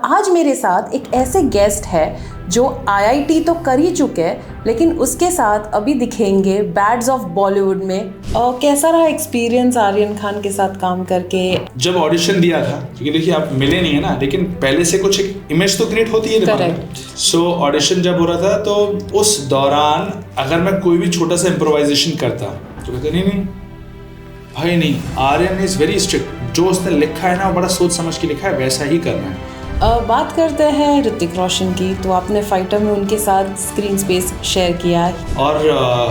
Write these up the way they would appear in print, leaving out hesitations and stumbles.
आज मेरे साथ एक ऐसे गेस्ट है जो आईआईटी तो कर ही चुके हैं, लेकिन उसके साथ अभी दिखेंगे बैड्स ऑफ बॉलीवुड में। और कैसा रहा एक्सपीरियंस आर्यन खान के साथ काम करके? जब ऑडिशन दिया था, क्योंकि देखिए आप मिले नहीं है ना, लेकिन पहले से कुछ एक इमेज तो क्रिएट होती है दिमाग में। सो ऑडिशन जब हो रहा था तो उस दौरान अगर मैं कोई भी छोटा सा इम्प्रोवाइजेशन करता तो कहते नहीं भाई नहीं, आर्यन इज वेरी स्ट्रिक्ट, जो उसने लिखा है ना बड़ा सोच समझ के लिखा है, वैसा ही करना है। बात करते हैं ऋतिक रोशन की, तो आपने फाइटर में उनके साथ स्क्रीन स्पेस शेयर किया है। और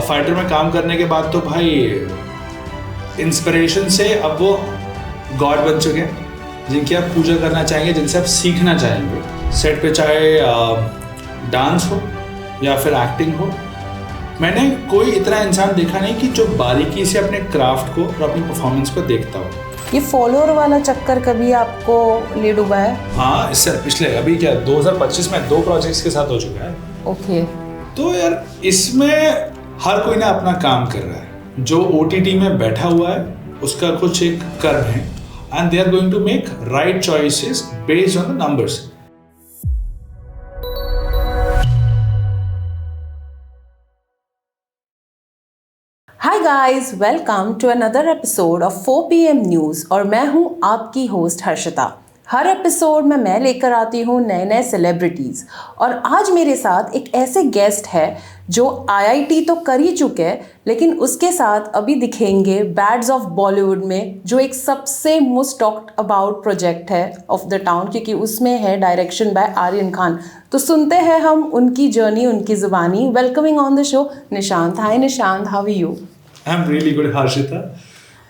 फाइटर में काम करने के बाद तो भाई इंस्पिरेशन से अब वो गॉड बन चुके हैं, जिनकी आप पूजा करना चाहेंगे, जिनसे आप सीखना चाहेंगे। सेट पे चाहे डांस हो या फिर एक्टिंग हो, मैंने कोई इतना इंसान देखा नहीं कि जो बारीकी से अपने क्राफ्ट को और अपनी परफॉर्मेंस को देखता हो। ये फॉलोअर वाला चक्कर कभी आपको ले डूबा है? हाँ, इससे पिछले अभी क्या 2025 में 2 प्रोजेक्ट्स के साथ हो चुका है। ओके। तो यार इसमें हर कोई ना अपना काम कर रहा है। जो OTT में बैठा हुआ है उसका कुछ एक कर्म है, and they are going to make right choices based on the numbers. Hi guys, welcome to another episode of 4 PM news और मैं हूं आपकी होस्ट हर्षिता। हर एपिसोड में मैं लेकर आती हूं नए नए सेलिब्रिटीज़, और आज मेरे साथ एक ऐसे गेस्ट है जो आईआईटी तो कर ही चुके हैं, लेकिन उसके साथ अभी दिखेंगे बैड्स ऑफ बॉलीवुड में, जो एक सबसे मोस्ट टॉक्ड अबाउट प्रोजेक्ट है ऑफ द टाउन, क्योंकि उसमें है डायरेक्शन बाय आर्यन खान। तो सुनते हैं हम उनकी जर्नी, उनकी ज़ुबानी। Welcoming on the show Nishant. Hi Nishant, how are you? I am really good Harshita.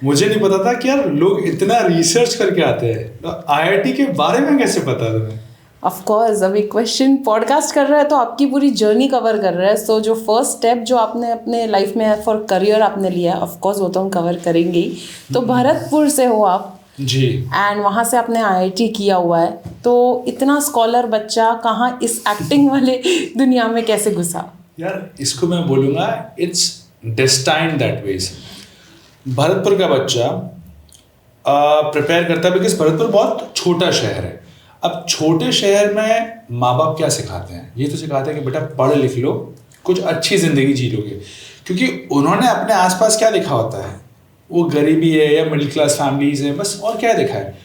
मुझे नहीं पता था कि यार लोग इतना रिसर्च करके आते हैं, तो आईआईटी के बारे में कैसे पता तुम्हें? ऑफ कोर्स, अभी क्वेश्चन पॉडकास्ट कर रहा है तो आपकी पूरी जर्नी कवर कर रहा है। सो जो फर्स्ट स्टेप जो आपने अपने लाइफ में फॉर करियर आपने लिया, ऑफ कोर्स वो तो हम कवर करेंगे ही। तो भरतपुर से हो आप जी, एंड वहाँ से आपने आईआईटी किया हुआ है, तो इतना स्कॉलर बच्चा कहाँ इस एक्टिंग वाले दुनिया में कैसे घुसा? यार इसको मैं बोलूँगा it's destined that veg. Bharatpur का बच्चा प्रिपेयर करता है, बिकॉज भरतपुर बहुत छोटा शहर है। अब छोटे शहर में माँ बाप क्या सिखाते हैं? ये तो सिखाते हैं कि बेटा पढ़ लिख लो, कुछ अच्छी ज़िंदगी जी लोगे, क्योंकि उन्होंने अपने आसपास क्या देखा होता है, वो गरीबी है या मिडिल क्लास फैमिलीज है, बस, और क्या देखा है।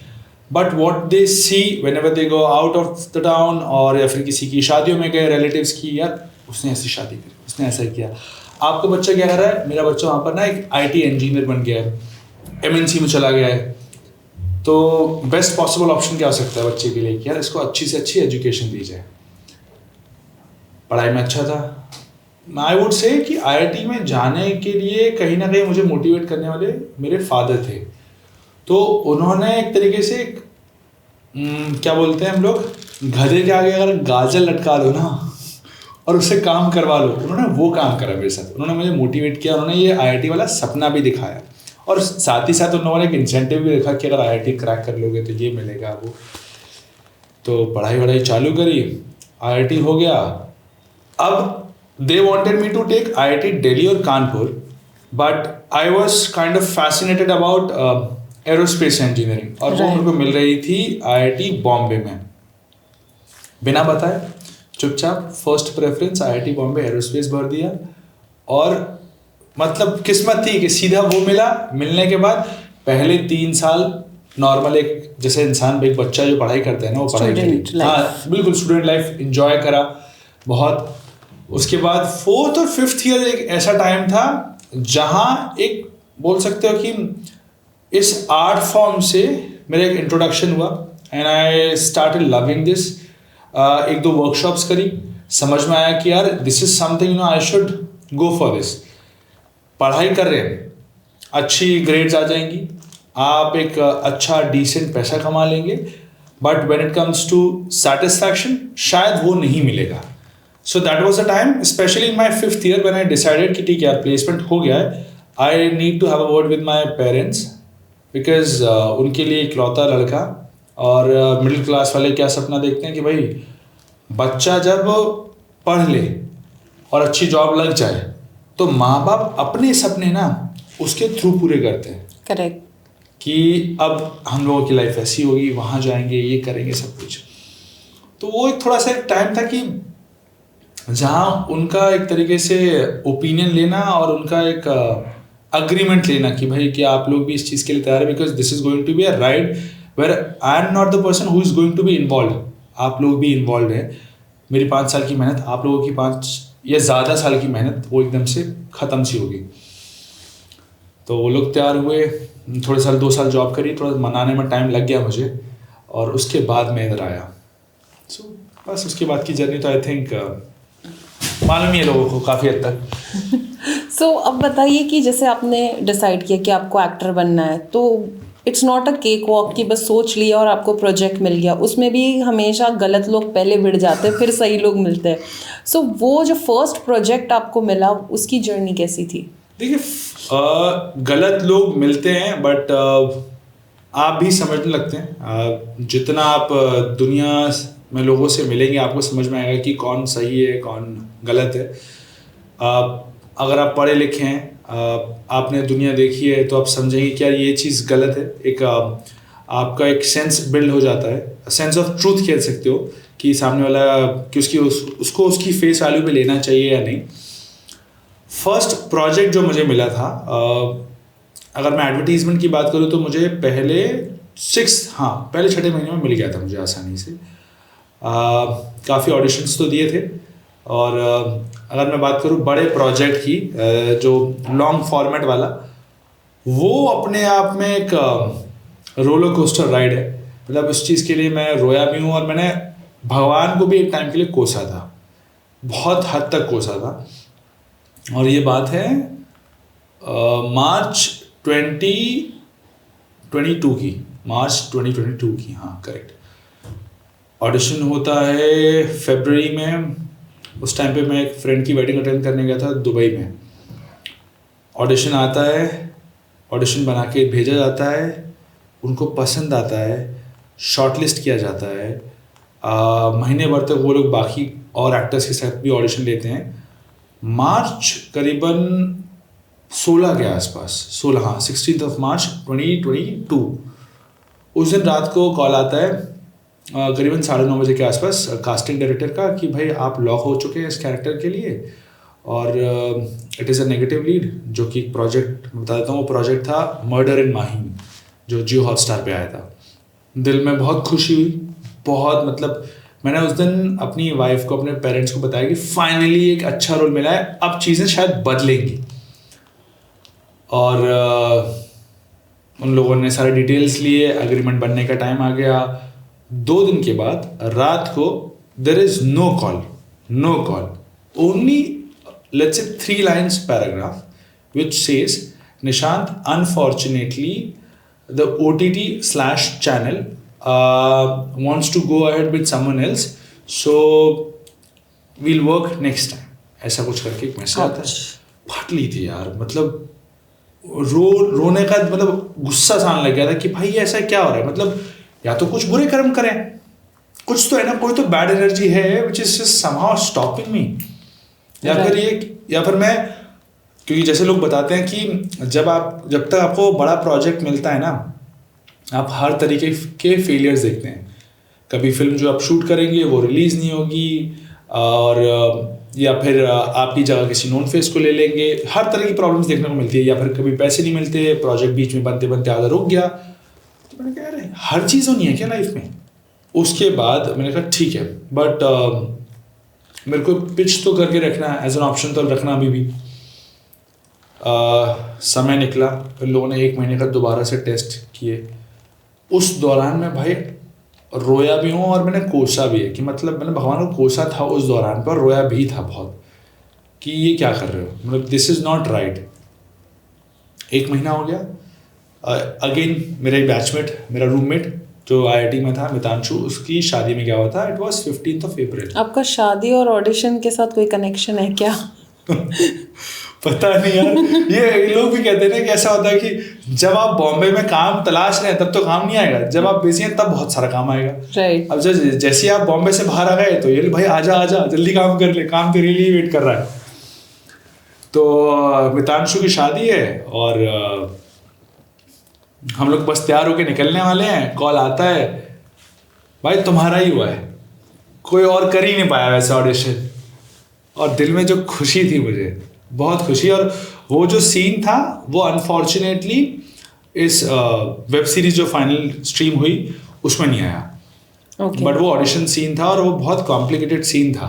But what they see whenever they go out of the town, और या फिर किसी की शादियों में गए रिलेटिव्स की, यार उसने ऐसी शादी करी, उसने ऐसा किया। आपका बच्चा क्या कर रहा है? मेरा बच्चा वहाँ पर ना एक IT इंजीनियर बन गया है, MNC में चला गया है। तो बेस्ट पॉसिबल ऑप्शन क्या हो सकता है बच्चे के लिए कि यार इसको अच्छी से अच्छी एजुकेशन दी जाए। पढ़ाई में अच्छा था। आई वुड से कि IIT में जाने के लिए कहीं ना कहीं मुझे मोटिवेट करने वाले मेरे फादर थे। तो उन्होंने एक तरीके से क्या बोलते हैं हम लोग, गधे के आगे अगर गाजर लटका दो ना और उससे काम करवा लो, उन्होंने वो काम करा मेरे साथ। उन्होंने मुझे मोटिवेट किया, उन्होंने ये IIT वाला सपना भी दिखाया, और साथ ही साथ उन्होंने एक इंसेंटिव भी रखा कि अगर IIT क्रैक कर लोगे तो ये मिलेगा वो। तो पढ़ाई वढ़ाई चालू करी, IIT हो गया। अब they wanted me to take IIT Delhi और Kanpur, but I was kind of fascinated about aerospace engineering, और वो मेरे को मिल रही थी IIT बॉम्बे में। बिना बताए चुपचाप first preference IIT Bombay aerospace भर दिया, और मतलब किस्मत थी कि सीधा वो मिला। मिलने के बाद पहले 3 साल नॉर्मल एक जैसे इंसान, एक बच्चा जो पढ़ाई करता है ना, वो पढ़ाई करी। हाँ बिल्कुल, स्टूडेंट लाइफ एंजॉय करा बहुत। उसके बाद 4th और 5th ईयर एक ऐसा टाइम था जहाँ एक बोल सकते हो कि इस आर्ट फॉर्म से मेरा एक इंट्रोडक्शन हुआ, and I started loving this. 1-2 workshops करी, समझ में आया कि यार this is something I should go for this. पढ़ाई कर रहे हैं, अच्छी ग्रेड्स आ जाएंगी, आप एक अच्छा डिसेंट पैसा कमा लेंगे, but when it comes to satisfaction शायद वो नहीं मिलेगा। So that was the time, specially in my 5th year, when I decided कि ठीक है यार प्लेसमेंट हो गया है, I need to have a word with my parents, because उनके लिए इकलौता लड़का, और मिडिल क्लास वाले क्या सपना देखते हैं कि भाई बच्चा जब पढ़ ले और अच्छी जॉब लग जाए तो माँ बाप अपने सपने ना उसके थ्रू पूरे करते हैं। करेक्ट। कि अब हम लोगों की लाइफ ऐसी होगी, वहाँ जाएंगे, ये करेंगे सब कुछ। तो वो एक थोड़ा सा एक टाइम था कि जहाँ उनका एक तरीके से ओपिनियन लेना और उनका एक अग्रीमेंट लेना कि भाई क्या आप लोग भी इस चीज़ के लिए तैयार है, because this is going to be a ride where I am not the person who is going to be involve, आप लोग भी इन्वॉल्व है। मेरी 5 साल की मेहनत, आप लोगों की 5 या ज़्यादा साल की मेहनत वो एकदम से ख़त्म सी होगी। तो वो लोग तैयार हुए, थोड़े साल 2 साल जॉब करी, थोड़ा मनाने में टाइम लग गया मुझे, और उसके बाद मैं इधर आया। सो बस उसके बाद की जर्नी तो आई थिंक मालूम ही है लोगों को काफ़ी हद तक। सो अब बताइए कि जैसे आपने डिसाइड किया कि आपको एक्टर बनना है, तो it's not a cake walk कि बस सोच लिया और आपको प्रोजेक्ट मिल गया। उसमें भी हमेशा गलत लोग पहले भिड़ जाते हैं, फिर सही लोग मिलते हैं। सो वो जो फर्स्ट प्रोजेक्ट आपको मिला, उसकी जर्नी कैसी थी? देखिए, गलत लोग मिलते हैं, बट आप भी समझने लगते हैं। जितना आप दुनिया में लोगों से मिलेंगे, आपको समझ में आएगा कि कौन सही है कौन गलत है। अगर आप पढ़े लिखे हैं, आपने दुनिया देखी है, तो आप समझेंगे कि यार ये चीज़ गलत है। एक आपका एक सेंस बिल्ड हो जाता है, सेंस ऑफ ट्रूथ कह सकते हो, कि सामने वाला कि उसको उसकी फेस वैल्यू पे लेना चाहिए या नहीं। फर्स्ट प्रोजेक्ट जो मुझे मिला था, अगर मैं एडवर्टीजमेंट की बात करूँ तो मुझे पहले 6 महीने में मिल गया था मुझे आसानी से। काफ़ी ऑडिशंस तो दिए थे, और अगर मैं बात करूँ बड़े प्रोजेक्ट की, जो लॉन्ग फॉर्मेट वाला, वो अपने आप में एक रोलर कोस्टर राइड है। मतलब उस चीज़ के लिए मैं रोया भी हूँ, और मैंने भगवान को भी एक टाइम के लिए कोसा था, बहुत हद तक कोसा था। और ये बात है मार्च 2022 की, हाँ करेक्ट। ऑडिशन होता है फरवरी में। उस टाइम पे मैं एक फ्रेंड की वेडिंग अटेंड करने गया था दुबई में। ऑडिशन आता है, ऑडिशन बना के भेजा जाता है, उनको पसंद आता है, शॉर्टलिस्ट किया जाता है। महीने भर तक वो लोग बाकी और एक्टर्स के साथ भी ऑडिशन लेते हैं। मार्च करीबन 16 के आसपास, 16 मार्च 2022, उस दिन रात को कॉल आता है करीबन 9:30 बजे के आसपास कास्टिंग डायरेक्टर का, कि भाई आप लॉक हो चुके हैं इस कैरेक्टर के लिए, और it is a negative lead. जो कि प्रोजेक्ट बता देता हूँ, वो प्रोजेक्ट था मर्डर इन माहिम, जो जियो हॉटस्टार पे आया था। दिल में बहुत खुशी हुई, बहुत, मतलब मैंने उस दिन अपनी वाइफ को, अपने पेरेंट्स को बताया कि फाइनली एक अच्छा रोल मिला है, अब चीज़ें शायद बदलेंगी। और उन लोगों ने सारे डिटेल्स लिए, एग्रीमेंट बनने का टाइम आ गया। 2 दिन के बाद रात को there is no call, only let's say 3 lines paragraph which says, Nishant, unfortunately the OTT/channel wants to go ahead with someone else, so we'll work next time, ऐसा कुछ करके एक मैसेज आता है। फट ली थी यार, मतलब रोने का, मतलब गुस्सा सा आने लग गया था कि भाई ऐसा क्या हो रहा है। मतलब या तो कुछ बुरे कर्म करें, कुछ तो है ना, कोई तो बैड एनर्जी है which is just somehow stopping me, या फिर मैं, क्योंकि जैसे लोग बताते हैं कि जब तक आपको बड़ा प्रोजेक्ट मिलता है ना, आप हर तरीके के फेलियर्स देखते हैं। कभी फिल्म जो आप शूट करेंगे वो रिलीज़ नहीं होगी, और या फिर आप ही जगह किसी नॉन फेस को ले लेंगे, हर तरह की प्रॉब्लम्स देखने को मिलती है। या फिर कभी पैसे नहीं मिलते, प्रोजेक्ट बीच में बनते बनते आधा रुक गया। तो मैंने कहा यार हर चीज़ होनी है क्या लाइफ में। उसके बाद मैंने कहा ठीक है, बट मेरे को पिच तो करके रखना है, एज एन ऑप्शन तो रखना अभी भी। समय निकला, फिर लोगों ने 1 महीने का दोबारा से टेस्ट किए। उस दौरान मैं भाई रोया भी हूँ और मैंने कोसा भी है, कि मतलब मैंने भगवान को कोसा था उस दौरान पर, रोया भी था बहुत कि ये क्या कर रहे हो, मतलब दिस इज़ नॉट राइट। 1 महीना हो गया। अगेन मेरा एक बैचमेट, मेरा रूममेट जो IIT में था, मितांशु, उसकी शादी में गया हुआ था। इट वॉज 15th अप्रैल। आपका शादी और ऑडिशन के साथ कोई कनेक्शन है क्या? पता नहीं यार, ये लोग भी कहते हैं ना कि ऐसा होता है कि जब आप बॉम्बे में काम तलाश रहे हैं तब तो काम नहीं आएगा, जब आप बिजी हैं तब बहुत सारा काम आएगा। राइट। अब जैसे आप बॉम्बे से बाहर आ गए तो ये भाई आजा जल्दी काम कर ले, काम तेरे लिए वेट कर रहा है। तो मितांशु की शादी है और हम लोग बस तैयार होके निकलने वाले हैं, कॉल आता है भाई तुम्हारा ही हुआ है। कोई और कर ही नहीं पाया वैसे ऑडिशन, और दिल में जो खुशी थी मुझे, बहुत खुशी। और वो जो सीन था वो अनफॉर्चुनेटली इस वेब सीरीज जो फाइनल स्ट्रीम हुई उसमें नहीं आया, बट वो ऑडिशन सीन था और वो बहुत कॉम्प्लिकेटेड सीन था।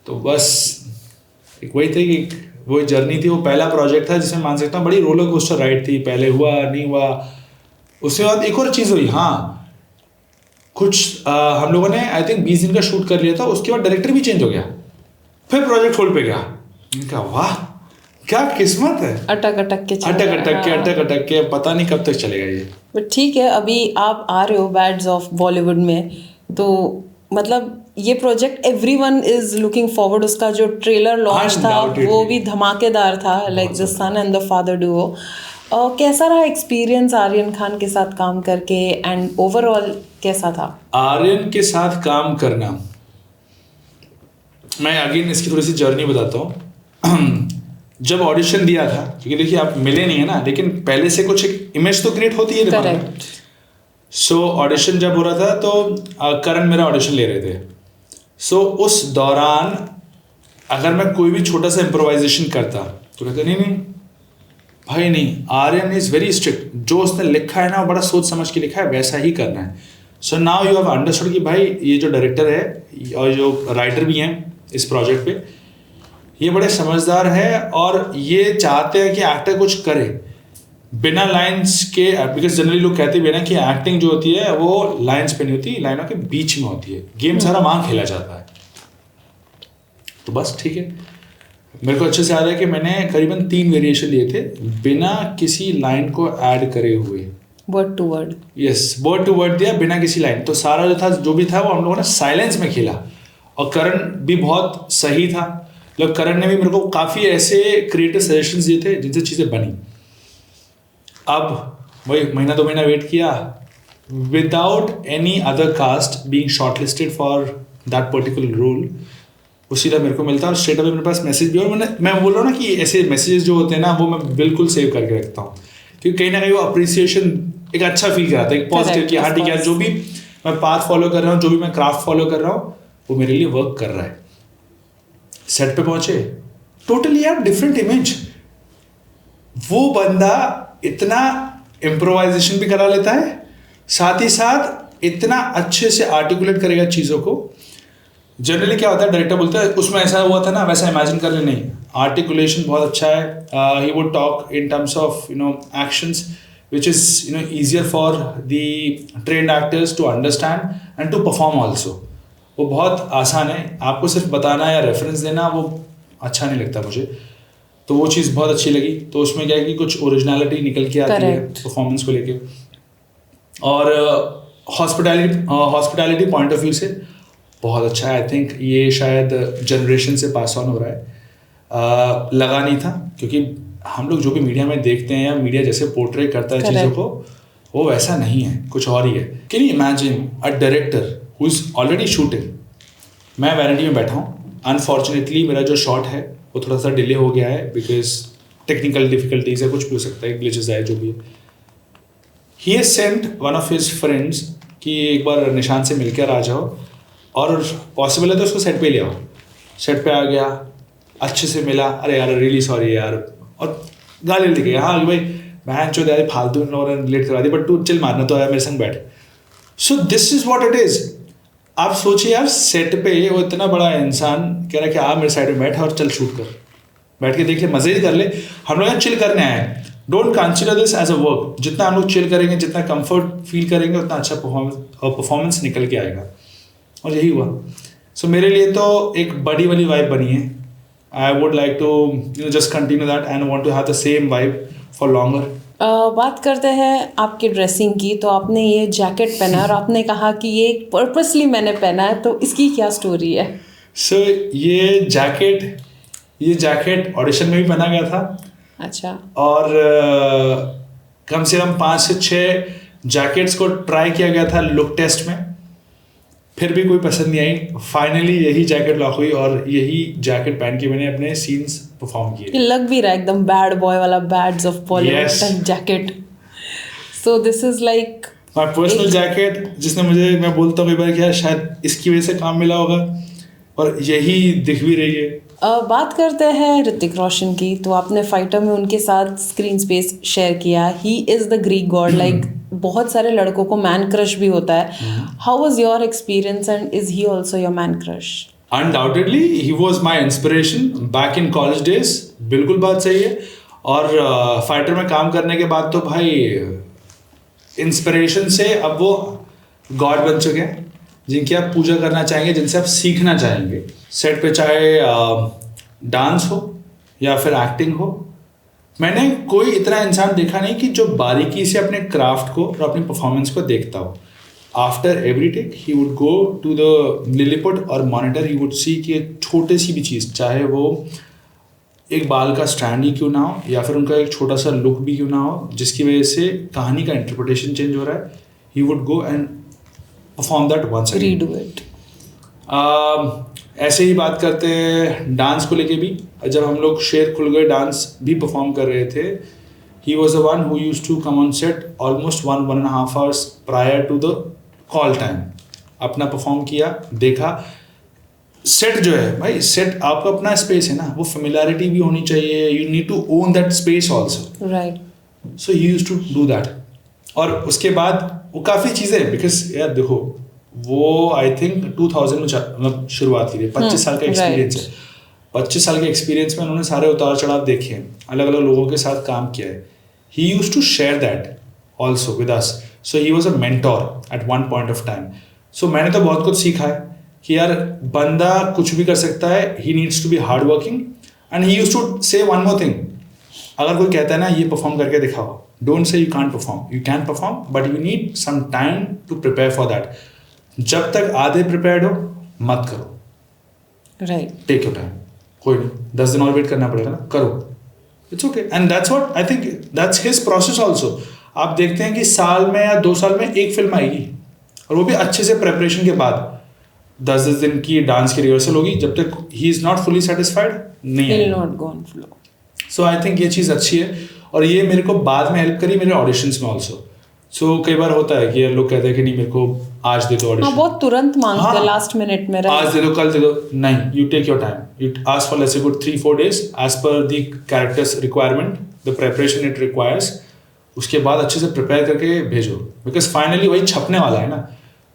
तो बस एक वही थी कि वो जर्नी थी, वो पहला प्रोजेक्ट था जिसमें मान सकता हूँ बड़ी रोलर कोस्टर राइड थी, पहले हुआ नहीं हुआ। उसके बाद एक और चीज़ हुई, हाँ कुछ हम लोगों ने आई थिंक 20 दिन का शूट कर लिया था, उसके बाद डायरेक्टर भी चेंज हो गया, फिर प्रोजेक्ट होल्ड पे गया। मैंने कहा वाह क्या किस्मत है, अटक अटक के पता नहीं कब तक चलेगा ये। बट ठीक है, अभी आप आ रहे हो बैड्स ऑफ बॉलीवुड में, तो मतलब ये project everyone is looking forward. उसका जो ट्रेलर लॉन्च था वो भी धमाकेदार था, like the son and the father duo. कैसा रहा एक्सपीरियंस आर्यन खान के साथ काम करके, एंड ओवरऑल कैसा था आर्यन के साथ काम करना? मैं अगेन इसकी थोड़ी सी जर्नी बताता हूँ। जब ऑडिशन दिया था, क्योंकि देखिए आप मिले नहीं है ना, लेकिन पहले से कुछ एक इमेज तो क्रिएट होती है दिमाग में। सो ऑडिशन जब हो रहा था तो करण मेरा ऑडिशन ले रहे थे। सो उस दौरान अगर मैं कोई भी छोटा सा इम्प्रोवाइजेशन करता तो कहते नहीं नहीं भाई नहीं, आर्यन इज वेरी स्ट्रिक्ट, जो उसने लिखा है ना वो बड़ा सोच समझ के लिखा है, वैसा ही करना है। So now you have understood कि भाई ये जो डायरेक्टर है और जो राइटर भी हैं इस प्रोजेक्ट पे, ये बड़े समझदार है और ये चाहते हैं कि एक्टर कुछ करे बिना लाइंस के, बिकॉज जनरली लोग कहते भी हैं ना कि एक्टिंग जो होती है वो लाइंस पे नहीं होती, लाइनों के बीच में होती है, गेम सारा वहाँ खेला जाता है। तो बस ठीक है, मेरे को अच्छे से याद है कि मैंने करीबन 3 वेरिएशन लिए थे बिना किसी लाइन को ऐड करे हुए, word to word. Yes, word to word दिया बिना किसी लाइन। तो सारा जो भी था वो हम लोगों ने साइलेंस में खेला, और करण भी बहुत सही था, मतलब करण ने भी मेरे को काफ़ी ऐसे क्रिएटिव सजेशंस दिए थे जिनसे चीज़ें बनी। अब वही महीना 2 महीना वेट किया, without any other cast being shortlisted for that particular role, वो सीधा मेरे को मिलता है और स्ट्रेट अवे मेरे पास मैसेज भी। और मैं बोल रहा हूँ ना कि ऐसे मैसेजेस जो होते हैं ना वो मैं बिल्कुल सेव करके रखता हूँ, क्योंकि कहीं ना कहीं वो अप्रिसिएशन एक अच्छा फील कराता है, एक पॉजिटिव कि हाँ ठीक है, जो भी मैं पाथ फॉलो कर रहा हूँ, जो भी मैं क्राफ्ट फॉलो कर रहा हूँ, वो मेरे लिए वर्क कर रहा है। सेट पे पहुंचे, टोटली यार डिफरेंट इमेज। वो बंदा इतना इम्प्रोवाइजेशन भी करा लेता है, साथ ही साथ इतना अच्छे से आर्टिकुलेट करेगा चीज़ों को। जनरली क्या होता है, डायरेक्टर बोलता है उसमें ऐसा हुआ था ना, वैसा इमेजिन कर ले, नहीं, आर्टिकुलेशन बहुत अच्छा है। He would talk in terms of actions which is easier for the trained actors to understand and to perform also। वो बहुत आसान है, आपको सिर्फ बताना या रेफरेंस देना वो अच्छा नहीं लगता मुझे, तो वो चीज़ बहुत अच्छी लगी। तो उसमें क्या है कि कुछ ओरिजिनलिटी निकल के आती है परफॉर्मेंस को लेके, और हॉस्पिटैलिटी पॉइंट ऑफ व्यू से बहुत अच्छा है। आई थिंक ये शायद जनरेशन से पास ऑन हो रहा है, लगा नहीं था, क्योंकि हम लोग जो भी मीडिया में देखते हैं या मीडिया जैसे पोर्ट्रे करता है चीज़ों को, वो वैसा नहीं है, कुछ और ही है। Can you imagine a director who is already shooting, मैं वैनिटी में बैठा हूँ, अनफॉर्चुनेटली मेरा जो शॉट है वो थोड़ा सा डिले हो गया है बिकॉज टेक्निकल डिफिकल्टीज है, कुछ भी हो सकता है, ग्लिचेस आए, जो भी है। He has sent one of his friends कि एक बार निशान से मिलकर आ जाओ, और पॉसिबल है तो उसको सेट पे ले आओ। सेट पे आ गया, अच्छे से मिला, अरे यार रियली सॉरी यार, और गाली दिखे, हाँ कि भाई बहन चो यार फालतू इन लोगों ने लेट करा दी, बट तू चिल मारना तो आया मेरे संग बैठ। सो this is what it is. आप सोचिए यार, सेट पे वो इतना बड़ा इंसान कह रहा है कि आप मेरे साइड में बैठ और चल शूट कर, बैठ के देख ले, मजे ही कर ले, हम लोग यहाँ चिल करने आए हैं। Don't consider this as a work. जितना हम लोग चिल करेंगे, जितना कंफर्ट फील करेंगे, उतना अच्छा परफॉर्मेंस निकल के आएगा, और यही हुआ। सो मेरे लिए तो एक बड़ी वाली वाइब बनी है। I would like to just continue that and want to have the same vibe for longer। बात करते हैं आपकी ड्रेसिंग की। तो आपने ये जैकेट पहना और आपने कहा कि ये पर्पसली मैंने पहना है, तो इसकी क्या स्टोरी है? सो ये जैकेट ऑडिशन में भी पहना गया था। अच्छा। और कम से कम 5 से 6 जैकेट्स को ट्राई किया गया था लुक टेस्ट में, फिर भी कोई पसंद नहीं आई। फाइनली यही जैकेट लॉक हुई और यही जैकेट पहन के मैंने अपने सीन्स परफॉर्म किए। लग भी रहा है एकदम बैड बॉय वाला, bads of Bollywood jacket. So this is like my personal jacket, जिसने मुझे, मैं बोलता हूँ कई बार कि यार शायद इसकी वजह से काम मिला होगा, और यही दिख भी रही है। बात करते हैं ऋतिक रोशन की। तो आपने फाइटर में उनके साथ स्क्रीन स्पेस शेयर किया। He is the Greek God, like बहुत सारे लड़कों को मैन क्रश भी होता है। How was your experience and is he also your man crush? Undoubtedly, he was my inspiration back in college days. बिल्कुल बात सही है। और फाइटर में काम करने के बाद तो भाई इंस्पिरेशन से अब वो गॉड बन चुके हैं, जिनकी आप पूजा करना चाहेंगे, जिनसे आप सीखना चाहेंगे। सेट पे चाहे डांस हो या फिर एक्टिंग हो, मैंने कोई इतना इंसान देखा नहीं कि जो बारीकी से अपने क्राफ्ट को और अपनी परफॉर्मेंस को देखता हो। After every take he would go to the Lilliput और मॉनिटर, ही वुड सी कि छोटी सी भी चीज़, चाहे वो एक बाल का स्ट्रैंड ही क्यों ना हो या फिर उनका एक छोटा सा लुक भी क्यों ना हो, जिसकी वजह से कहानी का इंटरप्रिटेशन चेंज हो रहा है, he would go and perform that once again, redo it. ऐसे ही बात करते हैं डांस को लेके भी। जब हम लोग शेर खुल गए डांस भी परफॉर्म कर रहे थे, he was the one who used to come on set almost 1.5 hours prior to the call time. अपना परफॉर्म किया, देखा। सेट जो है भाई, सेट आपका अपना स्पेस है ना, वो फेमिलियरिटी भी होनी चाहिए। You need to own that space also, right. So he used to do that. और उसके बाद वो काफ़ी चीज़ें, बिकॉज यार देखो, वो आई थिंक 2000 में मतलब शुरुआत की थी। 25 साल का एक्सपीरियंस है। 25 साल के एक्सपीरियंस में उन्होंने सारे उतार चढ़ाव देखे हैं, अलग अलग लोगों के साथ काम किया है। He used to share that also with us, so he was a mentor at one point of time. सो मैंने तो बहुत कुछ सीखा है कि यार बंदा कुछ भी कर सकता है, he needs to be hard working. And he used to say one more thing, अगर कोई कहता है ना ये परफॉर्म करके दिखाओ, don't say you can't perform, you can perform, but you need some time to prepare for that. जब तक आधे प्रिपेयर्ड हो मत करो, राइट। Take your time. कोई नहीं, 10 दिन और वेट करना पड़ेगा ना, करो, it's okay. And that's what I think, that's his process also. आप देखते हैं कि साल में या 2 साल में एक फिल्म आएगी, और वो भी अच्छे से प्रेपरेशन के बाद। 10 दिन की डांस की रिहर्सल होगी, जब तक he is not fully satisfied नहीं है, not go on flow. So I think ये चीज़ अच्छी है, और ये मेरे को बाद में हेल्प करी मेरे ऑडिशंस में ऑल्सो। सो कई बार होता है कि लोग कहते हैं कि नहीं मेरे को आज दे दो ऑडिशन। हाँ, बहुत तुरंत मांगते हैं लास्ट मिनट में। आज दे दो, कल दे दो, नहीं, you take your time, you ask for let's say good 3-4 days as per the characters requirement, the preparation it requires. उसके बाद अच्छे से प्रिपेयर करके भेजो, बिकॉज फाइनली वही छपने वाला है ना,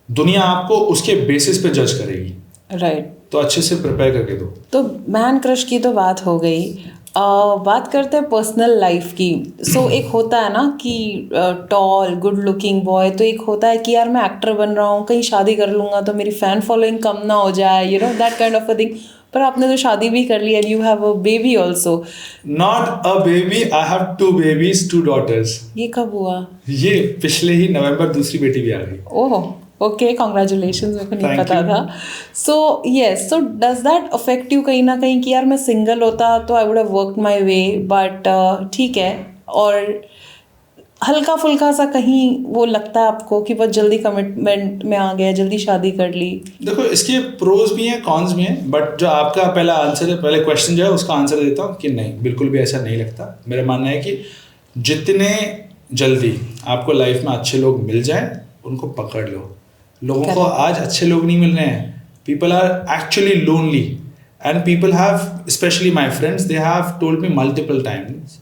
दुनिया आपको उसके बेसिस पे जज करेगी, राइट। तो अच्छे से प्रिपेयर करके दो। तो मैन क्रश की तो बात हो गई। बात करते हैं पर्सनल लाइफ की। सो एक होता है ना कि टॉल गुड लुकिंग बॉय, तो एक होता है कि यार मैं एक्टर बन रहा हूँ, कहीं शादी कर लूँगा तो मेरी फैन फॉलोइंग कम ना हो जाए, you know that kind of a thing. पर आपने तो शादी भी कर ली and you have a baby also. Not a baby, I have 2 babies, 2 daughters। ये कब हुआ? ये पिछले ही नवंबर दूसरी बेटी भी आ गई। Oh okay, congratulations. मेरे को नहीं Thank पता you. था। So yes, so does that affect you कहीं ना कहीं कि यार मैं सिंगल होता तो I would have worked my way, but ठीक है, और हल्का फुल्का सा कहीं वो लगता है आपको कि बहुत जल्दी कमिटमेंट में आ गया, जल्दी शादी कर ली? देखो, इसके प्रोज भी हैं, कॉन्स भी हैं, बट जो आपका पहला आंसर है, पहले क्वेश्चन जो है उसका आंसर देता हूँ कि नहीं, बिल्कुल भी ऐसा नहीं लगता। मेरा मानना है कि जितने जल्दी आपको लाइफ में अच्छे लोग मिल जाएं, उनको पकड़ लो। लोगों को आज अच्छे लोग नहीं मिल रहे हैं, people are actually lonely, and people have, specially my friends, they have told me multiple times,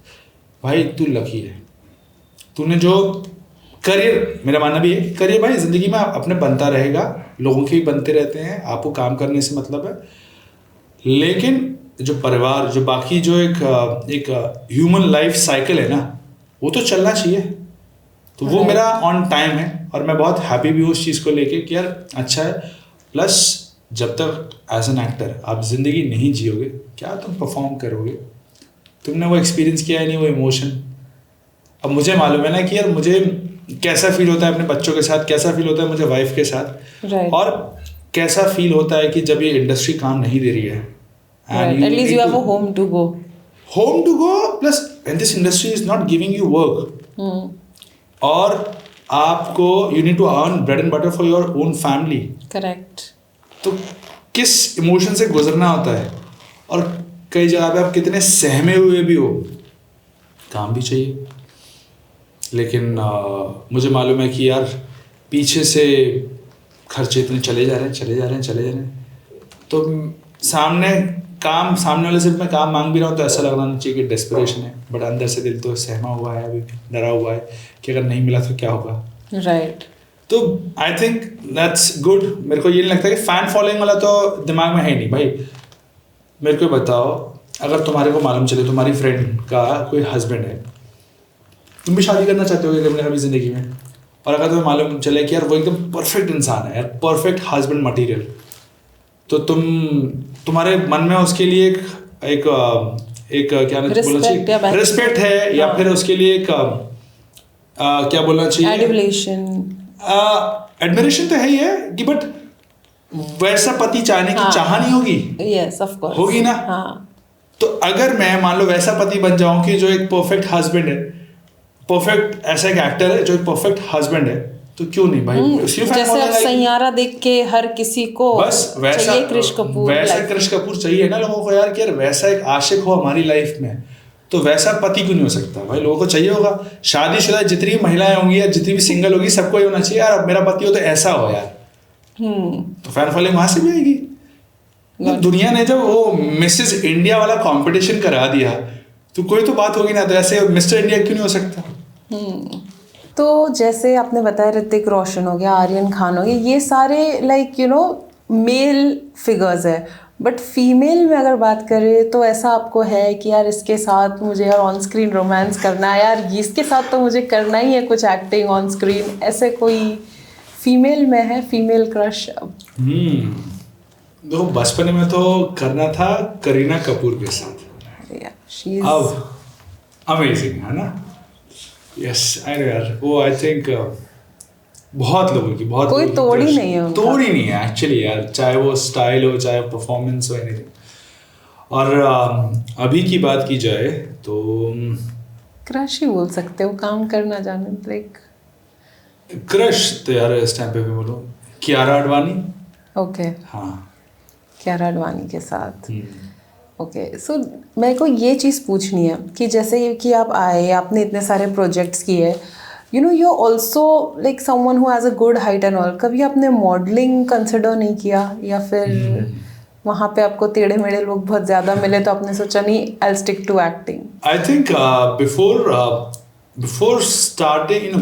भाई तू लकी है, तूने जो करियर, मेरा मानना भी है करियर भाई जिंदगी में अपने बनता रहेगा, लोगों के भी बनते रहते हैं, आपको काम करने से मतलब है, लेकिन जो परिवार, जो बाकी जो एक ह्यूमन लाइफ साइकिल है ना, वो तो चलना चाहिए। तो वो मेरा ऑन टाइम है, और मैं बहुत हैप्पी भी हूँ उस चीज़ को लेके कि यार अच्छा है। प्लस जब तक एज एन एक्टर आप जिंदगी नहीं जियोगे, क्या तुम परफॉर्म करोगे? तुमने वो एक्सपीरियंस किया है नहीं, वो इमोशन। अब मुझे मालूम है ना कि यार मुझे कैसा फील होता है अपने बच्चों के साथ, कैसा फील होता है मुझे वाइफ के साथ, और कैसा फील होता है कि जब ये इंडस्ट्री काम नहीं दे रही है, at least you have a home to go plus when this industry is not giving you work, और आपको you need to earn bread and butter for your own family, correct, तो किस इमोशन से गुजरना होता है, और कई जगह पे आप कितने सहमे हुए भी हो, काम भी चाहिए। लेकिन मुझे मालूम है कि यार पीछे से खर्चे इतने चले जा रहे हैं, तो सामने वाले से मैं काम मांग भी रहा हूँ तो ऐसा लगना नहीं चाहिए कि डेस्परेशन है, बट अंदर से दिल तो सहमा हुआ है, अभी डरा हुआ है कि अगर नहीं मिला तो क्या होगा। राइट। तो आई थिंक दैट्स गुड। मेरे को ये नहीं लगता कि फैन फॉलोइंग वाला तो दिमाग में है नहीं भाई। मेरे को बताओ, अगर तुम्हारे को मालूम चले तुम्हारी फ्रेंड का कोई हस्बैंड है, तुम भी शादी करना चाहते हो कभी कभी ज़िंदगी में, और अगर तुम्हें मालूम चले कि यार वो एकदम परफेक्ट इंसान है यार, परफेक्ट हस्बैंड मटेरियल, तो तुम्हारे मन में उसके लिए एक क्या बोलना चाहिए, रिस्पेक्ट है, या फिर उसके लिए एक क्या बोलना चाहिए, एडमिरेशन तो है ही है कि, बट वैसा पति चाहने की चाह नहीं होगी। यस ऑफ कोर्स होगी ना। तो अगर मैं मान लो वैसा पति बन जाऊं कि जो एक परफेक्ट हस्बैंड है, परफेक्ट ऐसा एक एक्टर है जो एक परफेक्ट हस्बैंड है, तो क्यों नहीं भाई। जैसे अब सैयारा देख के हर किसी को बस वैसा क्रिश कपूर, वैसा क्रिश कपूर चाहिए ना लोगों को यार, कि यार वैसा एक आशिक हो हमारी लाइफ में, तो वैसा पति क्यों नहीं हो सकता भाई। लोगों को चाहिए होगा, शादीशुदा जितनी भी महिलाएं होंगी या जितनी भी सिंगल होगी, सबको ये होना चाहिए यार अब मेरा पति हो तो ऐसा हो यार। तो फैन फॉलोइंग वहां से भी आएगी। तो दुनिया ने जब वो मिसेस इंडिया वाला कंपटीशन करा दिया, तो कोई तो बात होगी ना, तो ऐसे मिस्टर इंडिया क्यों नहीं हो सकता। तो जैसे आपने बताया ऋतिक रोशन हो गया, आर्यन खान हो गया, ये सारे लाइक मेल फिगर्स है, बट फीमेल में अगर बात करें तो ऐसा आपको है कि यार इसके साथ मुझे यार ऑन स्क्रीन रोमांस करना है, यार इसके साथ तो मुझे करना ही है कुछ एक्टिंग ऑन स्क्रीन, ऐसे कोई फीमेल में है फीमेल क्रश? देखो बचपन में तो करना था करीना कपूर के साथ, अब अमेजिंग है ना। यस आई नो यार, वो आई थिंक बहुत लोगों की, बहुत कोई तोड़ ही नहीं है उनका। तोड़ ही नहीं है एक्चुअली यार, चाहे वो स्टाइल हो, चाहे परफॉर्मेंस हो, एनीथिंग। और अभी की बात की जाए तो क्रश ही बोल सकते हो, काम करना जाने, लाइक क्रश तो यार इस टाइम पे भी बोलो कियारा आडवाणी। ओके हाँ, कियारा आडवाणी के साथ। ओके सो मेरे को ये चीज़ पूछनी है कि जैसे कि आप आए, आपने इतने सारे प्रोजेक्ट्स किए, you also like someone who has a good height and all, कभी आपने मॉडलिंग कंसिडर नहीं किया, या फिर वहाँ पे आपको टेढ़े मेढ़े लोग बहुत ज़्यादा मिले तो आपने सोचा नहीं I will stick to acting? I think before starting,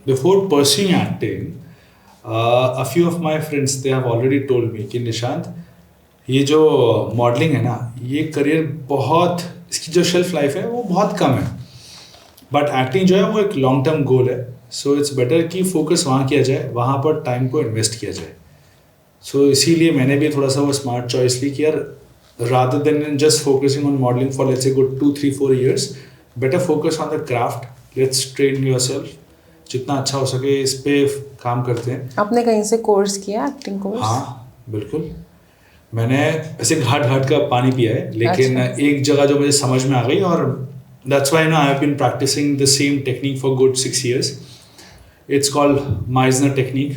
before pursuing acting, a few of my friends they have already told me कि निशांत, ये जो मॉडलिंग है ना, ये करियर बहुत, इसकी जो शेल्फ लाइफ है वो बहुत कम है, बट एक्टिंग जो है वो एक लॉन्ग टर्म गोल है। सो इट्स बेटर कि फोकस वहाँ किया जाए, वहाँ पर टाइम को इन्वेस्ट किया जाए। सो इसीलिए मैंने भी थोड़ा सा वो स्मार्ट चॉइस ली कि यार rather than just focusing on modeling for let's say good 2, 3, 4 years, better focus on the craft, let's train yourself, जितना अच्छा हो सके इस पे काम करते हैं। आपने कहीं से कोर्स किया एक्टिंग कोर्स? हाँ बिल्कुल, मैंने ऐसे घाट घाट का पानी पिया है, लेकिन एक जगह जो मुझे समझ में आ गई, और that's why now I have been practicing the same technique for good 6 years. It's called Meisner technique,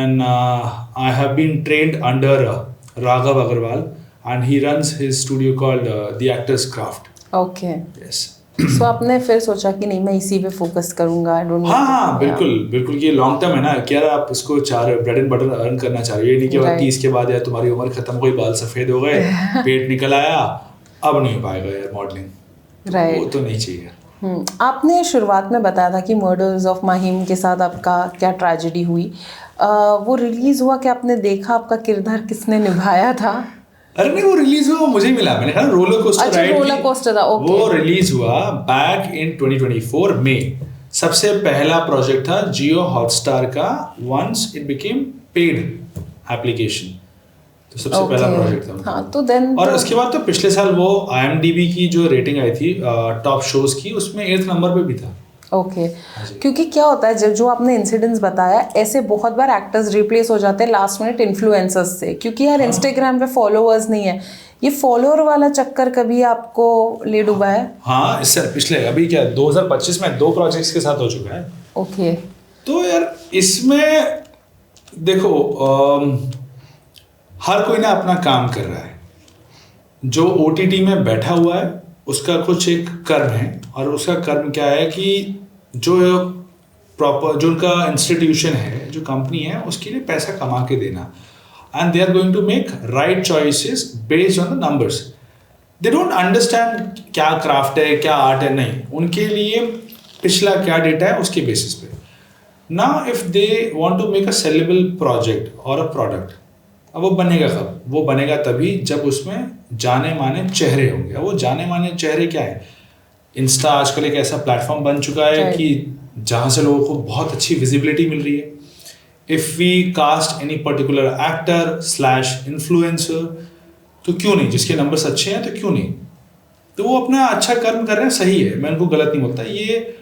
and I have been trained under Raghav Agarwal, and he runs his studio called The Actor's Craft. Okay. Yes. So आपने फिर सोचा कि नहीं मैं इसी पे focus करूंगा? हाँ बिल्कुल बिल्कुल, ये लॉन्ग टर्म है ना कि यार आप इसको ब्रेड एंड बटर अर्न करना चाह रहे हो, ये नहीं कि 30 के बाद यार तुम्हारी उम्र खत्म हो गई, बाल सफेद हो गए, पेट निकल आया, अब नहीं हो पाएगा यार मॉडलिंग, वो तो नहीं चाहिए। आपने शुरुआत में बताया था कि मर्डर्स ऑफ माहिम के साथ आपका क्या ट्रेजेडी हुई, वो रिलीज हुआ कि आपने देखा आपका किरदार किसने निभाया था? अरे नहीं, वो रिलीज हुआ मुझे ही मिला, मैंने कहा रोलर कोस्टर। अच्छा रोलर कोस्टर था, ओके। वो रिलीज हुआ बैक इन 2024 में, सबसे पहला प्रोजेक्ट था जियो हॉटस्टार का, once it became paid application, तो सबसे पहला प्रोजेक्ट था। हाँ, तो देन और उसके बाद तो पिछले साल वो IMDb की जो रेटिंग आई थी टॉप शोज की, उसमें 8th नंबर पे भी था। ओके क्योंकि क्या होता है जब जो आपने इंसिडेंट्स बताया, ऐसे बहुत बार एक्टर्स रिप्लेस हो जाते हैं लास्ट मिनट इन्फ्लुएंसर्स से, क्योंकि यार इंस्टाग्राम पे फॉलोअर्स नहीं है, ये फॉलोअर वाला चक्कर कभी आपको ले डूबा है? हाँ, इससे पिछले अभी क्या 2025 में 2 प्रोजेक्ट्स के साथ हो चुका है। ओके तो यार इसमें देखो हर कोई ना अपना काम कर रहा है, जो OTT में बैठा हुआ है उसका कुछ एक कर्म है, और उसका कर्म क्या है कि जो प्रॉपर जो उनका इंस्टीट्यूशन है, जो कंपनी है, उसके लिए पैसा कमा के देना, and they are going to make right choices based on the numbers. They don't understand क्या क्राफ्ट है, क्या आर्ट है, नहीं. उनके लिए पिछला क्या डेटा है उसके बेसिस पे. Now if they want to make a saleable project और अ प्रोडक्ट, अब वो बनेगा कब? वो बनेगा तभी जब उसमें जाने माने चेहरे होंगे. वो जाने माने चेहरे क्या है? इंस्टा आजकल एक ऐसा प्लेटफॉर्म बन चुका है कि जहाँ से लोगों को बहुत अच्छी विजिबिलिटी मिल रही है. If we cast any particular actor slash influencer, तो क्यों नहीं? जिसके नंबर्स अच्छे हैं तो क्यों नहीं? तो वो अपना अच्छा कर्म कर रहे हैं, सही है, मैं उनको गलत नहीं बोलता. ये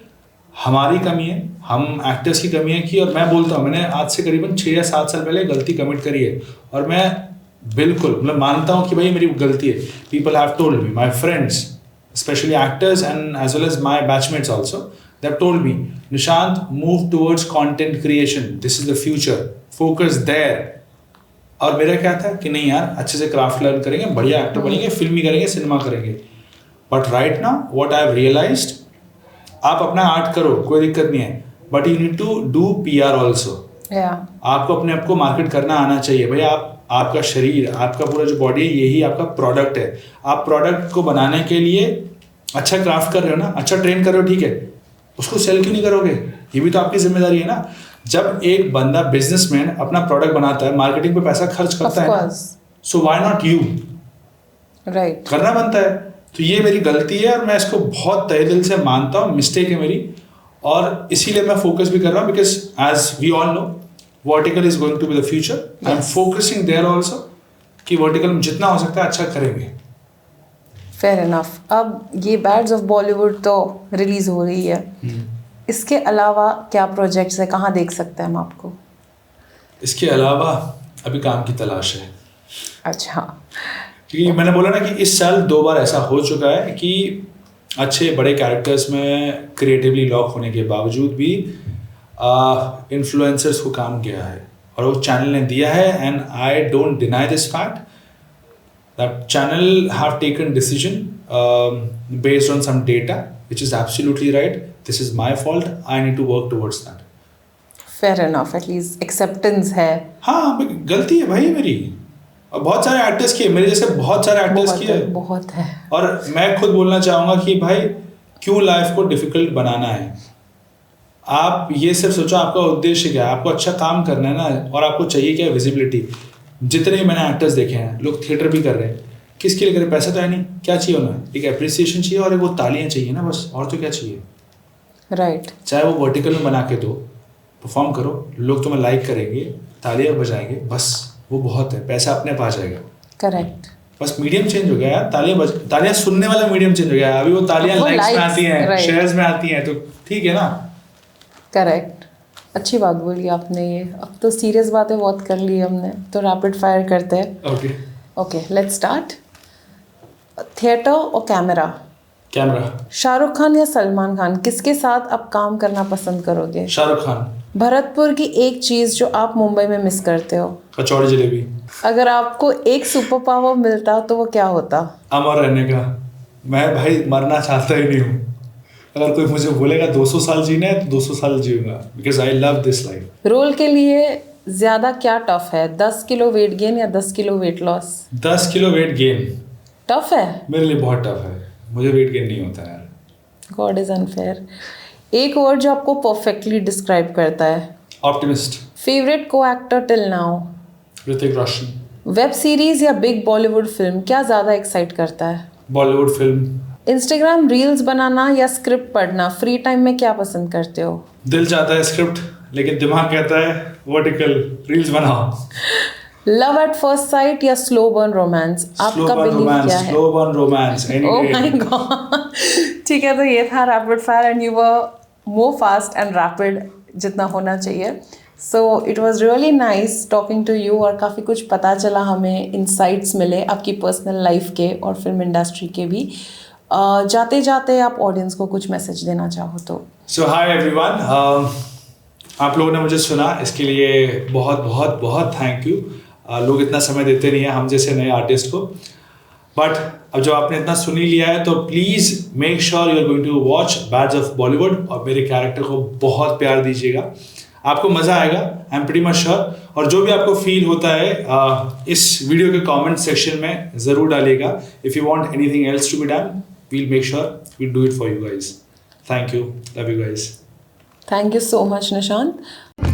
हमारी कमी है, हम एक्टर्स की कमी है कि, और मैं बोलता हूँ, मैंने आज से करीबन 6 या 7 साल पहले गलती कमिट करी है, और मैं बिल्कुल मतलब मानता हूँ कि भाई मेरी गलती है. People have told me, my friends, especially actors and as well as my batchmates also, they have told me, Nishant, move towards content creation, this is the future, focus there. और मेरा क्या था कि नहीं यार, अच्छे से क्राफ्ट लर्न करेंगे, बढ़िया एक्टर बनेंगे, फिल्मी करेंगे, सिनेमा करेंगे. But right now what I have realised, आप अपना आर्ट करो, कोई दिक्कत नहीं है, but you need to do PR also. आपको अपने आप को मार्केट करना आना चाहिए. भाई आपका शरीर, आपका पूरा जो बॉडी है, यही आपका प्रोडक्ट है. आप प्रोडक्ट को बनाने के लिए अच्छा क्राफ्ट कर रहे हो ना, अच्छा ट्रेन कर रहे हो, ठीक है, उसको सेल क्यों नहीं करोगे? ये भी तो आपकी जिम्मेदारी है ना. जब एक बंदा बिजनेसमैन अपना प्रोडक्ट बनाता है, मार्केटिंग पे पैसा खर्च करता है, so why not you? Right, करना बनता है. तो ये मेरी गलती है और मैं इसको बहुत तहे दिल से मानता हूँ, मिस्टेक है मेरी, और इसीलिए मैं फोकस भी कर रहा हूँ. Because as we all know, vertical is going to be the future. I am focusing there also कि वर्टिकल में जितना हो सकता है अच्छा करेंगे. Fair enough. अब ये बैड्स ऑफ बॉलीवुड तो रिलीज हो रही है, इसके अलावा क्या प्रोजेक्ट्स है, कहाँ देख सकते हैं हम आपको? इसके अलावा अभी काम की तलाश है. अच्छा. क्योंकि मैंने बोला ना कि इस साल 2 बार ऐसा हो चुका है कि अच्छे बड़े कैरेक्टर्स में क्रिएटिवली लॉक होने के बावजूद भी इन्फ्लुएंसर्स को काम किया है, और वो चैनल ने दिया है. And I don't deny this fact that channel have taken decision based on some data which is absolutely right. This is my fault, I need to work towards that. Fair enough, at least acceptance है. हाँ, गलती है भाई मेरी, और बहुत सारे actors की है, मेरे जैसे बहुत सारे एक्टर्स की है, बहुत है. और मैं खुद बोलना चाहूँगा कि भाई क्यों लाइफ को डिफिकल्ट बनाना है? आप ये सिर्फ सोचो आपका उद्देश्य क्या है, आपको अच्छा काम करना है ना, और आपको चाहिए क्या? विजिबिलिटी. जितने भी मैंने एक्टर्स देखे हैं, लोग थिएटर भी कर रहे हैं, किसके लिए कर रहे हैं? पैसा तो है नहीं, क्या चाहिए उन्हें? एक एप्रिसिएशन चाहिए और एक वो तालियां चाहिए ना, बस. और तो क्या चाहिए? राइट. चाहे वो वर्टिकल में बना के दो, परफॉर्म करो, लोग तुम्हें लाइक करेंगे, तालियां बजाएंगे, बस वो बहुत है, पैसा अपने पास जाएगा. करेक्ट. बस मीडियम चेंज हो गया यार, तालियां सुनने वाला मीडियम चेंज हो गया. अभी वो तालियां लाइक्स में आती हैं, शेयर्स में आती हैं, तो ठीक है ना. करेक्ट. अच्छी बात बोली आपने. ये अब तो सीरियस बातें बहुत कर ली हमने, तो रैपिड फायर करते हैं. Okay, let's start. थिएटर और कैमरा. शाहरुख खान या सलमान खान, किसके साथ आप काम करना पसंद करोगे? शाहरुख खान. भरतपुर की एक चीज जो आप मुंबई में मिस करते हो? कचौड़ी जलेबी. अगर आपको एक सुपर पावर मिलता तो वो क्या होता? अमर रहने का. मैं भाई मरना चाहता ही नहीं हूँ. अगर कोई मुझे बोलेगा 200 साल जीना है तो 200 साल जीऊंगा, because I love this life. Role के लिए ज्यादा क्या टफ है, 10 किलो वेट गेन या 10 kilo weight loss? 10 kilo weight gain tough है मेरे लिए, बहुत टफ है. मुझे वेट गेन नहीं होता यार. God is unfair. एक वर्ड जो आपको परफेक्टली डिस्क्राइब करता है? ऑप्टिमिस्ट. फेवरेट को actor till now? Hrithik Roshan. Web series या बिग बॉलीवुड फिल्म, क्या ज्यादा एक्साइट करता है? बॉलीवुड फिल्म. इंस्टाग्राम रील्स बनाना या स्क्रिप्ट पढ़ना, फ्री टाइम में क्या पसंद करते हो? दिल चाहता है स्क्रिप्ट, लेकिन दिमाग कहता है वर्टिकल, रील्स बनाओ. लव एट फर्स्ट साइट या स्लो बर्न रोमांस, आपका बिलीव क्या है? Slow burn romance any day. Oh my God. ठीक है, तो ये था rapid fire and you were more fast and rapid जितना होना चाहिए. So it was really nice talking to you, और काफ़ी कुछ पता चला हमें, इनसाइट्स मिले आपकी पर्सनल लाइफ के और फिल्म इंडस्ट्री के भी. जाते जाते आप ऑडियंस को कुछ मैसेज देना चाहो तो? सो हाय एवरीवन, आप लोगों ने मुझे सुना, इसके लिए बहुत बहुत बहुत थैंक यू. लोग इतना समय देते नहीं हैं हम जैसे नए आर्टिस्ट को. बट अब जब आपने इतना सुन ही लिया है तो please make sure you are going to watch bads of Bollywood और मेरे कैरेक्टर को बहुत प्यार दीजिएगा, आपको मज़ा आएगा, I am pretty much sure. और जो भी आपको फील होता है इस वीडियो के कमेंट सेक्शन में ज़रूर डालिएगा। If you want anything else to be done, we'll make sure we'll do it for you guys. Thank you. Love you guys. Thank you so much, Nishant.